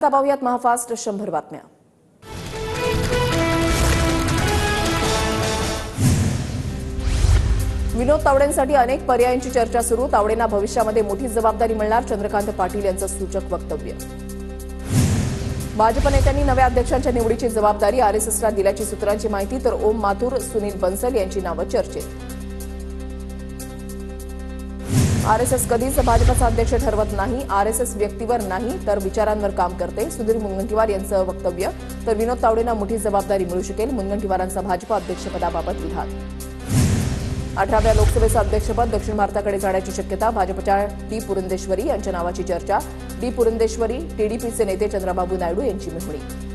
आता पाहूयात महाफास्ट 100 बातम्या। विनोद तावडेंसाठी अनेक पर्यायांची चर्चा सुरू। तावडेंना भविष्यामध्ये मोठी जबाबदारी मिळणार, चंद्रकांत पाटील यांचं सूचक वक्तव्य। भाजप नेत्यांनी नव्या अध्यक्षांच्या निवडीची जबाबदारी आरएसएसला दिल्याची सूत्रांची माहिती, तर ओम माथुर, सुनील बन्सल यांची नावं चर्चेत। आरएसएस कधीच भाजपचा अध्यक्ष ठरवत नाही, आरएसएस व्यक्तीवर नाही तर विचारांवर काम करते, सुधीर मुनगंटीवार यांचं वक्तव्य। तर विनोद तावडेंना मोठी जबाबदारी मिळू शकेल, मुनगंटीवारांचा भाजप अध्यक्षपदाबाबत विधान। 18व्या लोकसभेचं अध्यक्षपद दक्षिण भारताकडे जाण्याची शक्यता, भाजपच्या डी पुरंदेश्वरी यांच्या नावाची चर्चा। डी पुरंदेश्वरी टीडीपीचे नेते चंद्रबाबू नायडू यांची मेहुणी।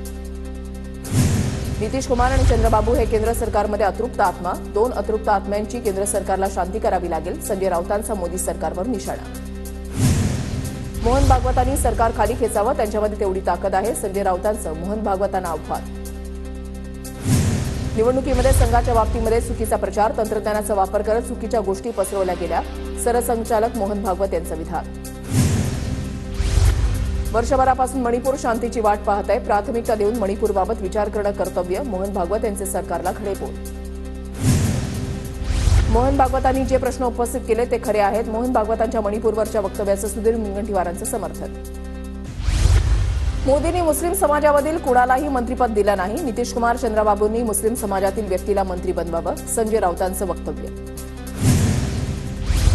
नितीश कुमार आणि चंद्रबाबू हे केंद्र सरकारमध्ये अतृप्त आत्मा, दोन अतृप्त आत्म्यांची केंद्र सरकारला शांती करावी लागेल, संजय राऊतांचा मोदी सरकारवर निशाणा। मोहन भागवतांनी सरकार खाली खेचावं, त्यांच्यामध्ये तेवढी ताकद आहे, संजय राऊतांचं मोहन भागवतांना आव्हान। निवडणुकीमध्ये संघाच्या बाबतीमध्ये चुकीचा प्रचार, तंत्रज्ञानाचा वापर करत चुकीच्या गोष्टी पसरवल्या गेल्या, सरसंघचालक मोहन भागवत यांचं विधान। वर्षभरापासून मणिपूर शांतीची वाट पाहत आहे, प्राथमिकता देऊन मणिपूरबाबत विचार करणं कर्तव्य, मोहन भागवत यांचे सरकारला खडेपोट। मोहन भागवतांनी जे प्रश्न उपस्थित केले ते खरे आहेत, मोहन भागवतांच्या मणिपूरवरच्या वक्तव्याचं सुधीर मुनगंटीवारांचं समर्थन। मोदींनी मुस्लिम समाजामधील कुणालाही मंत्रिपद दिलं नाही, नितीश कुमार, चंद्रबाबूंनी मुस्लिम समाजातील व्यक्तीला मंत्री बनवावं, संजय राऊतांचं वक्तव्य।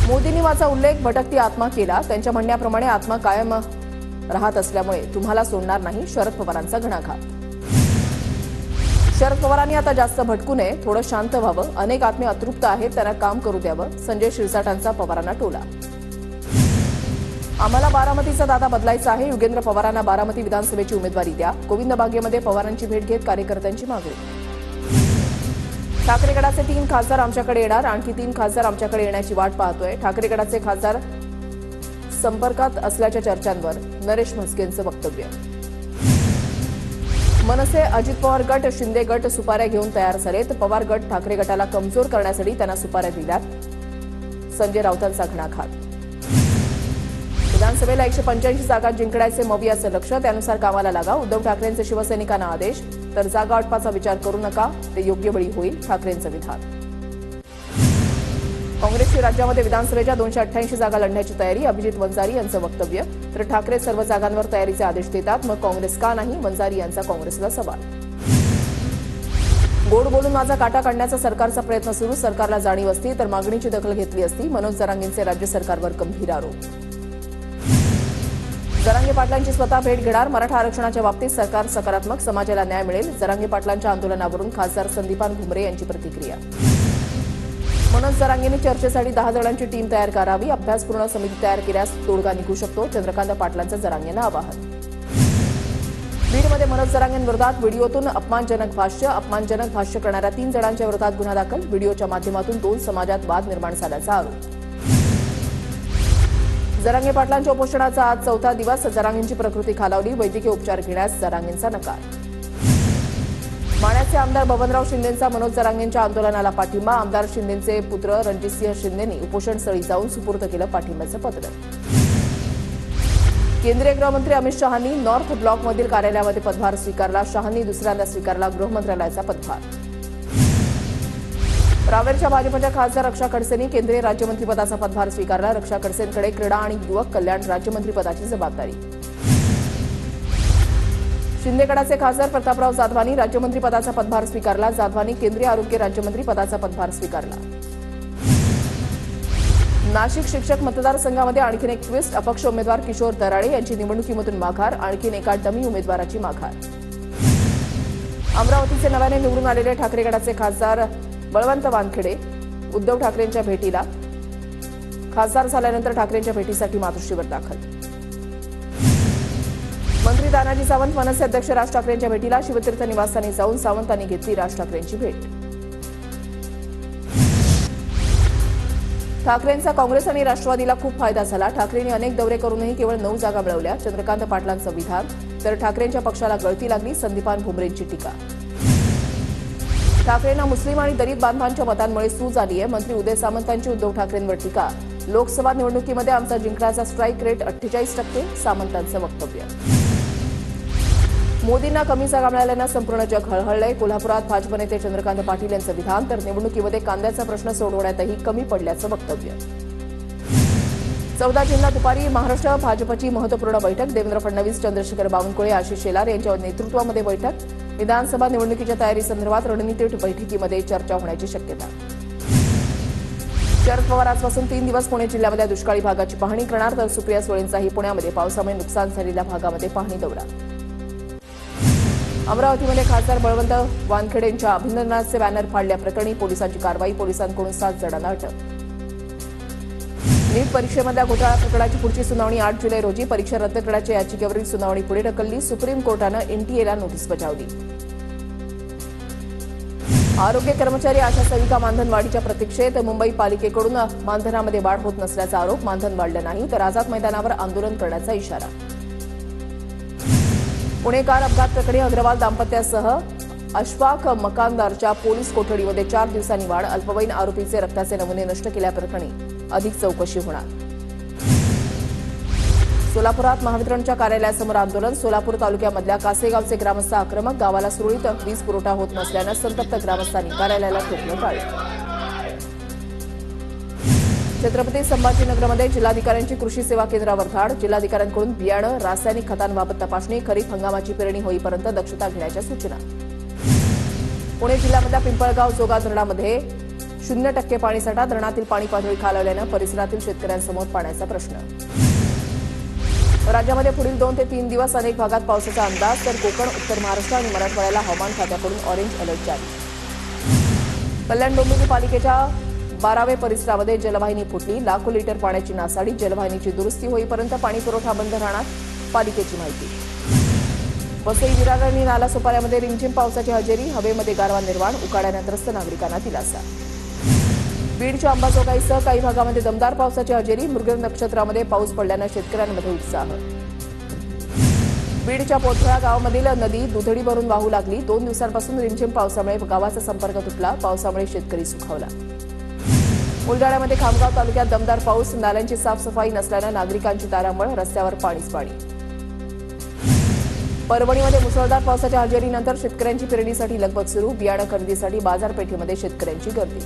मोदींनी माझा उल्लेख भटकती आत्मा केला, त्यांच्या म्हणण्याप्रमाणे आत्मा कायम राहत असल्यामुळे तुम्हाला सोडणार नाही, शरद पवारांचा घणाघात। शरद पवारांनी आता जास्त भटकू नये, थोडं शांत व्हावं, अनेक आत्मे अतृप्त आहेत, त्यांना काम करू द्यावं, संजय शिरसाटांचा पवारांना टोला। आम्हाला बारामतीचा दादा बदलायचा आहे, युगेंद्र पवारांना बारामती विधानसभेची उमेदवारी द्या, गोविंद बागेमध्ये पवारांची भेट घेत कार्यकर्त्यांची मागणी। ठाकरे गटाचे 3 खासदार आमच्याकडे येणार, आणखी 3 खासदार आमच्याकडे येण्याची वाट पाहतोय, ठाकरे गटाचे खासदार संपर्कात असल्याच्या चर्चांवर नरेश म्हस्केंचं वक्तव्य। मनसे, अजित पवार गट, शिंदे गट सुपाऱ्या घेऊन तयार झालेत, पवार गट ठाकरे गटाला कमजोर करण्यासाठी त्यांना सुपाऱ्या दिल्यात, संजय राऊतांचा घणाघात। विधानसभेला 185 जागा जिंकण्याचे मवियाचं लक्ष, त्यानुसार कामाला लागा, उद्धव ठाकरेंचे शिवसैनिकांना आदेश, तर जागा वाटपाचा विचार करू नका, ते योग्य वेळी होईल, ठाकरेंचं विधान। काँग्रेसची राज्यामध्ये विधानसभेच्या 288 जागा लढण्याची तयारी, अभिजित वंजारी यांचं वक्तव्य, तर ठाकरे सर्व जागांवर तयारीचे आदेश देतात, मग काँग्रेस का नाही, वंजारी यांचा काँग्रेसला सवाल। गोड बोलून माझा काटा काढण्याचा सरकारचा प्रयत्न सुरू, सरकारला जाणीव असती तर मागणीची दखल घेतली असती, मनोज जरांगेंचे राज्य सरकारवर गंभीर आरोप। जरांगे पाटलांची स्वतः भेट घेणार, मराठा आरक्षणाच्या बाबतीत सरकार सकारात्मक, समाजाला न्याय मिळेल, जरांगे पाटलांच्या आंदोलनावरून खासदार संदीपान भुमरे यांची प्रतिक्रिया। मनोज जरांगेंनी चर्चेसाठी 10 जणांची टीम तयार करावी, अभ्यासपूर्ण समिती तयार केल्यास तोडगा निघू शकतो, चंद्रकांत पाटलांचं जरांगेंना आवाहन। बीडमध्ये मनोज जरांगेंविरोधात व्हिडिओतून अपमानजनक भाष्य करणाऱ्या 3 जणांच्या विरोधात गुन्हा दाखल, व्हिडिओच्या माध्यमातून 2 समाजात वाद निर्माण झाल्याचा आरोप। जरांगे पाटलांच्या उपोषणाचा आज 4था दिवस, जरांगेंची प्रकृती खालावली, वैद्यकीय उपचार घेण्यास जरांगेंचा नकार। माण्याचे आमदार बबनराव शिंदेंचा मनोज जरांगेंच्या आंदोलनाला पाठिंबा, आमदार शिंदेंचे पुत्र रणजितसिंह शिंदेंनी उपोषणस्थळी जाऊन सुपूर्द केलं पाठिंब्याचं पत्र। केंद्रीय गृहमंत्री अमित शहांनी नॉर्थ ब्लॉकमधील कार्यालयामध्ये पदभार स्वीकारला, शहांनी दुसऱ्यांदा स्वीकारला गृहमंत्रालयाचा पदभार। रावेरच्या भाजपच्या खासदार रक्षा खडसेंनी केंद्रीय राज्यमंत्रीपदाचा पदभार स्वीकारला, रक्षा खडसेंकडे क्रीडा आणि युवक कल्याण राज्यमंत्रीपदाची जबाबदारी। शिंदे गटाचे खासदार प्रतापराव जाधवांनी राज्यमंत्रीपदाचा पदभार स्वीकारला, जाधवांनी केंद्रीय आरोग्य राज्यमंत्री पदाचा पदभार स्वीकारला। नाशिक शिक्षक मतदारसंघामध्ये आणखीन एक ट्विस्ट, अपक्ष उमेदवार किशोर दराडे यांची निवडणुकीमधून माघार, आणखीन एका डमी उमेदवाराची माघार। अमरावतीचे नव्याने निवडून आलेले ठाकरे गटाचे खासदार बळवंत वानखेडे उद्धव ठाकरेंच्या भेटीला, खासदार झाल्यानंतर ठाकरेंच्या भेटीसाठी मातोश्रीवर दाखल। मंत्री तानाजी सावंत मनसे अध्यक्ष राज ठाकरेंच्या भेटीला, शिवतीर्थ निवासस्थानी जाऊन सावंतांनी घेतली राज ठाकरेंची भेट। ठाकरेंचा काँग्रेस आणि राष्ट्रवादीला खूप फायदा झाला, ठाकरेंनी अनेक दौरे करूनही केवळ 9 जागा मिळवल्या, चंद्रकांत पाटलांचं विधान, तर ठाकरेंच्या पक्षाला गळती लागली, संदीपान भुमरेंची टीका। ठाकरेंना मुस्लिम आणि दलित बांधवांच्या मतांमुळे सूज आली आहे, मंत्री उदय सामंतांची उद्धव ठाकरेंवर टीका, लोकसभा निवडणुकीमध्ये आमचा जिंकण्याचा स्ट्राईक रेट 48%, सामंतांचं वक्तव्य। मोदींना कमी जागा मिळाल्यानं संपूर्ण जग हळहळलंय. कोल्हापुरात भाजप नेते चंद्रकांत पाटील यांचं विधान. तर निवडणुकीमध्ये कांद्याचा प्रश्न सोडवण्यातही कमी पडल्याचं वक्तव्य. 14 जूनला दुपारी महाराष्ट्र भाजपची महत्त्वपूर्ण बैठक. देवेंद्र फडणवीस, चंद्रशेखर बावनकुळे, आशिष शेलार यांच्या नेतृत्वामध्ये बैठक. विधानसभा निवडणुकीच्या तयारीसंदर्भात रणनीती बैठकीमध्ये चर्चा होण्याची शक्यता. शरद पवार आजपासून 3 दिवस पुणे जिल्ह्यामधल्या दुष्काळी भागाची पाहणी करणार. तर सुप्रिया सुळेंचाही पुण्यामध्ये पावसामुळे नुकसान झालेल्या भागामध्ये पाहणी दौरा. अमरावतीमध्ये खासदार बळवंत वानखेडेंच्या अभिनंदनाचे बॅनर फाडल्याप्रकरणी पोलिसांची कारवाई. पोलिसांकडून 7 जणांना अटक. नीट परीक्षेमधल्या घोटाळा प्रकरणाची पुढची सुनावणी 8 जुलै रोजी. परीक्षा रद्द करण्याच्या याचिकेवरील सुनावणी पुढे ढकलली. सुप्रीम कोर्टानं एनटीएला नोटीस बजावली. आरोग्य कर्मचारी आशा सेविका मानधनवाढीच्या प्रतीक्षेत. मुंबई पालिकेकडून मानधनामध्ये वाढ होत नसल्याचा आरोप. मानधन वाढलं नाही तर आझाद मैदानावर आंदोलन करण्याचा इशारा. पुणे कार अपघात प्रकरणी अग्रवाल दाम्पत्यासह अशफाक मकानदारच्या पोलीस कोठडीमध्ये 4 दिवसांनी वाढ. अल्पवयीन आरोपीचे रक्ताचे नमुने नष्ट केल्याप्रकरणी अधिक चौकशी होणार. सोलापुरात महावितरणच्या कार्यालयासमोर आंदोलन. सोलापूर तालुक्यामधल्या कासेगावचे ग्रामस्थ आक्रमक. गावाला सुरळीत वीज पुरवठा होत नसल्यानं संतप्त ग्रामस्थांनी कार्यालयाला ठोकलं टाळलं. छत्रपती संभाजीनगरमध्ये जिल्हाधिकाऱ्यांची कृषी सेवा केंद्रावर धाड. जिल्हाधिकाऱ्यांकडून बियाणं, रासायनिक खतांबाबत तपासणी. खरीप हंगामाची पेरणी होईपर्यंत दक्षता घेण्याच्या सूचना. पुणे जिल्ह्यामधल्या पिंपळगाव जोगा धरणामध्ये 0% पाणीसाठा. धरणातील पाणी पातळी खालावल्यानं परिसरातील शेतकऱ्यांसमोर पाण्याचा प्रश्न. राज्यामध्ये पुढील 2 ते 3 दिवस अनेक भागात पावसाचा अंदाज. तर कोकण, उत्तर महाराष्ट्र आणि मराठवाड्याला हवामान खात्याकडून ऑरेंज अलर्ट जारी. कल्याण डोंबिवली पालिकेच्या 12वे परिसरामध्ये जलवाहिनी फुटली. लाखो लिटर पाण्याची नासाडी. जलवाहिनीची दुरुस्ती होईपर्यंत पाणी पुरवठा बंद राहणार. पालिकेची माहिती. वसई, विरार आणि नालासोपाऱ्यामध्ये रिमझिम पावसाची हजेरी. हवेमध्ये गारवा निर्माण. उकाड्यानं त्रस्त नागरिकांना दिलासा. बीडच्या अंबाजोगाईसह काही भागामध्ये दमदार पावसाची हजेरी. मृग नक्षत्रामध्ये पाऊस पडल्यानं शेतकऱ्यांमध्ये उत्साह. बीडच्या पोथळा गावामधील नदी दुधडी भरून वाहू लागली. 2 दिवसांपासून रिमझिम पावसामुळे गावाचा संपर्क तुटला. पावसामुळे शेतकरी सुखावला. बुलडाण्यामध्ये खामगाव तालुक्यात दमदार पाऊस. नाल्यांची साफसफाई नसल्यानं नागरिकांची तारांबळ. रस्त्यावर पाणीच पाणी. परभणीमध्ये मुसळधार पावसाच्या हजेरीनंतर शेतकऱ्यांची पेरणीसाठी लगबग सुरू. बियाणं खरेदीसाठी बाजारपेठेमध्ये शेतकऱ्यांची गर्दी.